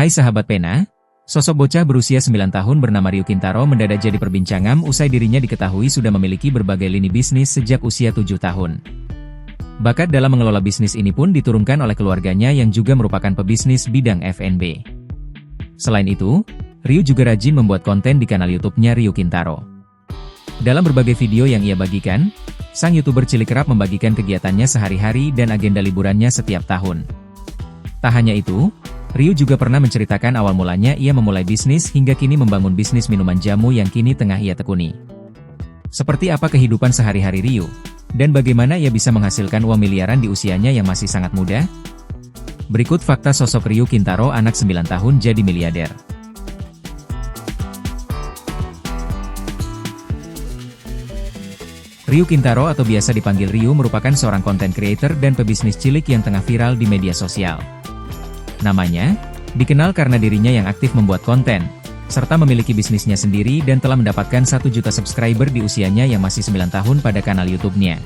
Hai sahabat pena, sosok bocah berusia 9 tahun bernama Ryu Kintaro mendadak jadi perbincangan usai dirinya diketahui sudah memiliki berbagai lini bisnis sejak usia 7 tahun. Bakat dalam mengelola bisnis ini pun diturunkan oleh keluarganya yang juga merupakan pebisnis bidang F&B. Selain itu, Ryu juga rajin membuat konten di kanal YouTube-nya Ryu Kintaro. Dalam berbagai video yang ia bagikan, sang YouTuber cilik kerap membagikan kegiatannya sehari-hari dan agenda liburannya setiap tahun. Tak hanya itu, Ryu juga pernah menceritakan awal mulanya ia memulai bisnis hingga kini membangun bisnis minuman jamu yang kini tengah ia tekuni. Seperti apa kehidupan sehari-hari Ryu? Dan bagaimana ia bisa menghasilkan uang miliaran di usianya yang masih sangat muda? Berikut fakta sosok Ryu Kintaro, anak 9 tahun jadi miliarder. Ryu Kintaro atau biasa dipanggil Ryu merupakan seorang content creator dan pebisnis cilik yang tengah viral di media sosial. Namanya dikenal karena dirinya yang aktif membuat konten, serta memiliki bisnisnya sendiri dan telah mendapatkan 1 juta subscriber di usianya yang masih 9 tahun pada kanal YouTube-nya.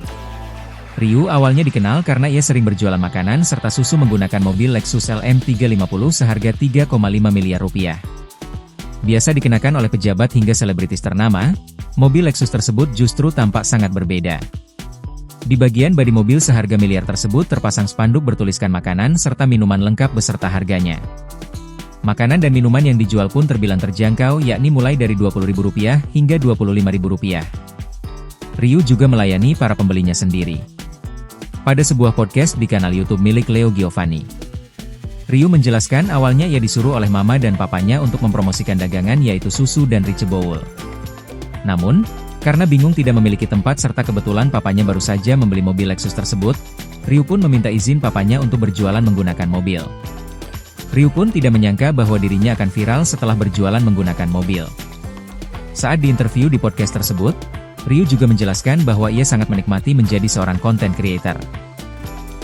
Ryu awalnya dikenal karena ia sering berjualan makanan serta susu menggunakan mobil Lexus LM350 seharga 3,5 miliar rupiah. Biasa dikenakan oleh pejabat hingga selebritis ternama, mobil Lexus tersebut justru tampak sangat berbeda. Di bagian bodi mobil seharga miliar tersebut terpasang spanduk bertuliskan makanan serta minuman lengkap beserta harganya. Makanan dan minuman yang dijual pun terbilang terjangkau, yakni mulai dari Rp20.000 hingga Rp25.000. Ryu juga melayani para pembelinya sendiri. Pada sebuah podcast di kanal YouTube milik Leo Giovanni, Ryu menjelaskan awalnya ia disuruh oleh mama dan papanya untuk mempromosikan dagangan yaitu susu dan Rice Bowl. Namun, karena bingung tidak memiliki tempat serta kebetulan papanya baru saja membeli mobil Lexus tersebut, Ryu pun meminta izin papanya untuk berjualan menggunakan mobil. Ryu pun tidak menyangka bahwa dirinya akan viral setelah berjualan menggunakan mobil. Saat diinterview di podcast tersebut, Ryu juga menjelaskan bahwa ia sangat menikmati menjadi seorang content creator.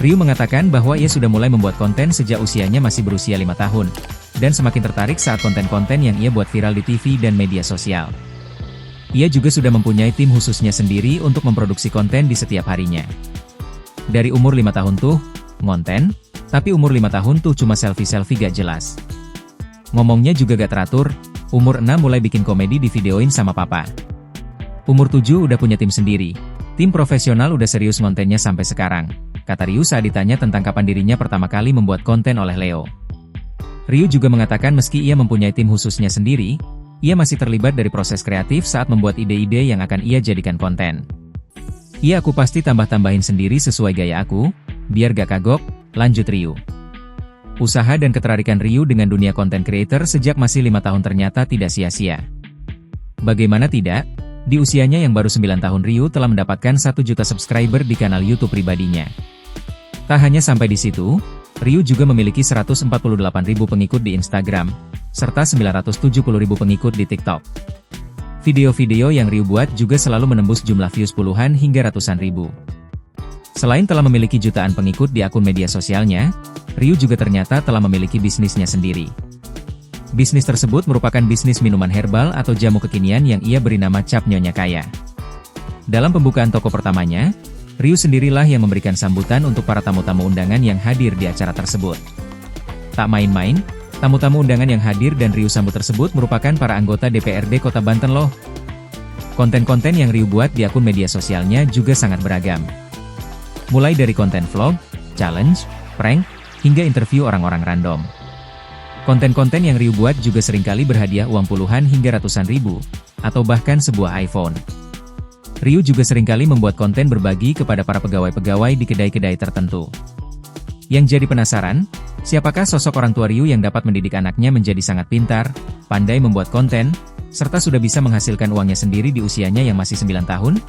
Ryu mengatakan bahwa ia sudah mulai membuat konten sejak usianya masih berusia 5 tahun, dan semakin tertarik saat konten-konten yang ia buat viral di TV dan media sosial. Ia juga sudah mempunyai tim khususnya sendiri untuk memproduksi konten di setiap harinya. Dari umur 5 tahun tuh, ngonten, tapi umur 5 tahun tuh cuma selfie-selfie gak jelas. Ngomongnya juga gak teratur, umur 6 mulai bikin komedi di videoin sama papa. Umur 7 udah punya tim sendiri, tim profesional udah serius ngontennya sampai sekarang, kata Ryu saat ditanya tentang kapan dirinya pertama kali membuat konten oleh Leo. Ryu juga mengatakan meski ia mempunyai tim khususnya sendiri, ia masih terlibat dari proses kreatif saat membuat ide-ide yang akan ia jadikan konten. Aku pasti tambah-tambahin sendiri sesuai gaya aku, biar gak kagok, lanjut Ryu. Usaha dan ketertarikan Ryu dengan dunia content creator sejak masih 5 tahun ternyata tidak sia-sia. Bagaimana tidak, di usianya yang baru 9 tahun Ryu telah mendapatkan 1 juta subscriber di kanal YouTube pribadinya. Tak hanya sampai di situ, Ryu juga memiliki 148.000 pengikut di Instagram, serta 970.000 pengikut di TikTok. Video-video yang Ryu buat juga selalu menembus jumlah views puluhan hingga ratusan ribu. Selain telah memiliki jutaan pengikut di akun media sosialnya, Ryu juga ternyata telah memiliki bisnisnya sendiri. Bisnis tersebut merupakan bisnis minuman herbal atau jamu kekinian yang ia beri nama Cap Nyonya Kaya. Dalam pembukaan toko pertamanya, Ryu sendirilah yang memberikan sambutan untuk para tamu-tamu undangan yang hadir di acara tersebut. Tak main-main, tamu-tamu undangan yang hadir dan Ryu sambut tersebut merupakan para anggota DPRD Kota Banten loh. Konten-konten yang Ryu buat di akun media sosialnya juga sangat beragam. Mulai dari konten vlog, challenge, prank, hingga interview orang-orang random. Konten-konten yang Ryu buat juga seringkali berhadiah uang puluhan hingga ratusan ribu, atau bahkan sebuah iPhone. Ryu juga seringkali membuat konten berbagi kepada para pegawai-pegawai di kedai-kedai tertentu. Yang jadi penasaran, siapakah sosok orang tua Ryu yang dapat mendidik anaknya menjadi sangat pintar, pandai membuat konten, serta sudah bisa menghasilkan uangnya sendiri di usianya yang masih 9 tahun?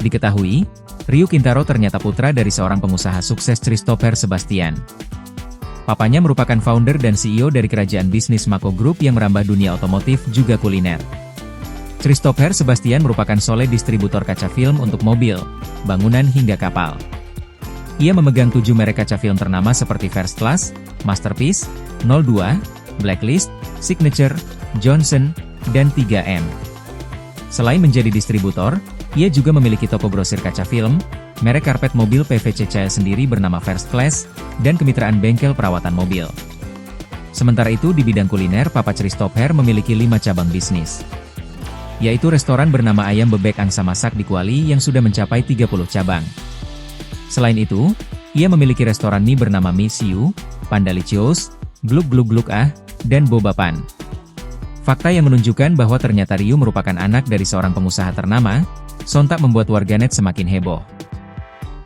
Diketahui, Ryu Kintaro ternyata putra dari seorang pengusaha sukses Christopher Sebastian. Papanya merupakan founder dan CEO dari kerajaan bisnis Mako Group yang merambah dunia otomotif juga kuliner. Christopher Sebastian merupakan sole distributor kaca film untuk mobil, bangunan hingga kapal. Ia memegang 7 merek kaca film ternama seperti First Class, Masterpiece, 02, Blacklist, Signature, Johnson, dan 3M. Selain menjadi distributor, ia juga memiliki toko grosir kaca film, merek karpet mobil PVC Cael sendiri bernama First Class, dan kemitraan bengkel perawatan mobil. Sementara itu di bidang kuliner, Papa Christopher memiliki 5 cabang bisnis. Yaitu restoran bernama Ayam Bebek Angsa Masak di Kuali yang sudah mencapai 30 cabang. Selain itu, ia memiliki restoran mie bernama Mie Siu, Pandalicious, Gluk Gluk Gluk dan Bobapan. Fakta yang menunjukkan bahwa ternyata Ryu merupakan anak dari seorang pengusaha ternama, sontak membuat warganet semakin heboh.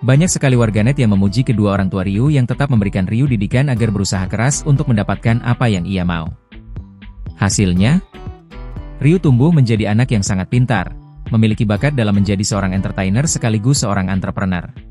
Banyak sekali warganet yang memuji kedua orang tua Ryu yang tetap memberikan Ryu didikan agar berusaha keras untuk mendapatkan apa yang ia mau. Hasilnya, Ryu tumbuh menjadi anak yang sangat pintar, memiliki bakat dalam menjadi seorang entertainer sekaligus seorang entrepreneur.